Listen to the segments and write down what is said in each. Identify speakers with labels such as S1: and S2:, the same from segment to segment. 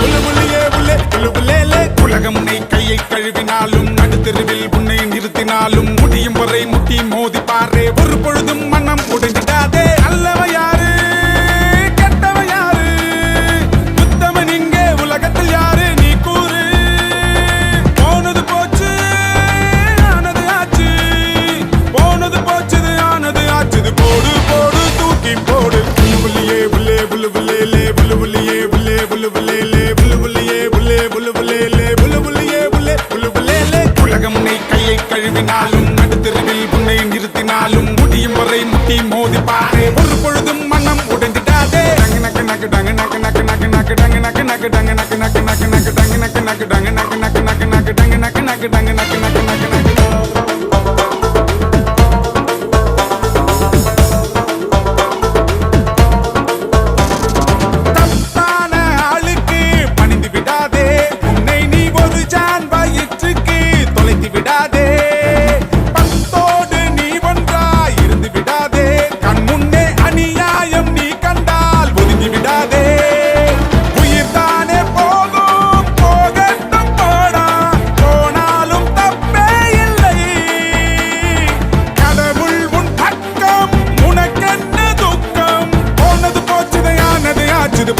S1: புல்லு புள்ளியே புல்லே புல்லு புல்லேலே. உலகம் உன்னை கையை கழுவினாலும் நடுத்தெருவில் உன்னை நிறுத்தினாலும் முடியும் வரை முட்டி மோதி பாரே. ஒரு பொழுதும் மனம் உடைஞ்சிடாதே. அல்லவ யாரு கெட்டவ யாரு, உத்தமன் இங்கே உலகத்தில் யாரு நீ கூறு. போனது போச்சு ஆனது ஆச்சு, போனது போச்சது ஆனது ஆச்சுது. போடு போடு தூக்கி போடு. புல்லு புள்ளியே புல்லே புல்லு புல்லேலே புல்லு புள்ளியே புல்லே புல்லு புல்லேலே புல்லு புள்ளியே புல்லே புல்லு புல்லேலே புல்லு புள்ளியே புல்லே புல்லு புல்லேலே. உலகம் உன்னை கையை கழுவினாலும் நடுத்தெருவில் உன்னை நிறுத்தினாலும் முடியும் வரை முட்டி மோதி பாரே. ஒரு பொழுதும் மனம் உடைஞ்சிடாதே. நக்கு நக்கு டங்கு நக்கு நக்கு நக்கு நக்கு டங்கு நக்கு நக்கு டங்கு நக்கு நக்கு நக்கு நக்கு டங்கு நக்கு நக்கு டங்கு நக்கு நக்கு நக்கு நக்கு டங்கு நக்கு நக்கு டங்கு நக்கு நக்கு நக்கு நக்கு.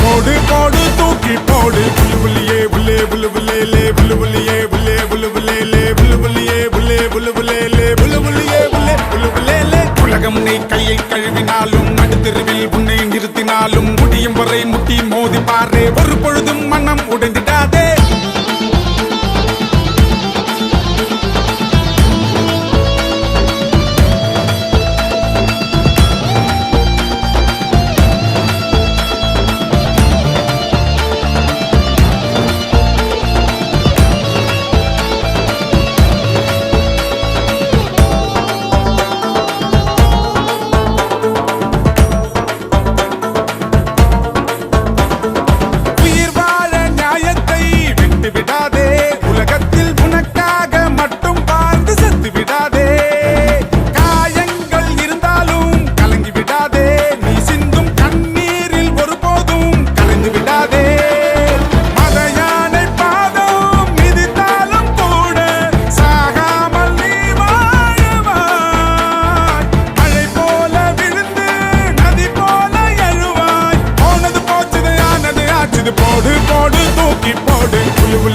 S1: போடு போடு தூக்கி போடு. புல்லு புள்ளியே புல்லே புல்லு புல்லேலே புல்லு புள்ளியே புல்லே புல்லு புல்லேலே புல்லு புள்ளியே புல்லே புல்லு புல்லேலே புல்லு புள்ளியே புல்லே புல்லு புல்லேலே. உலகம் உன்னை கையை கழுவினாலும் நடுத்தெருவில் உன்னை நிறுத்தினாலும் முடியும் வரை முட்டி மோதி பாரே. ஒரு பொழுதும் மனம் உடை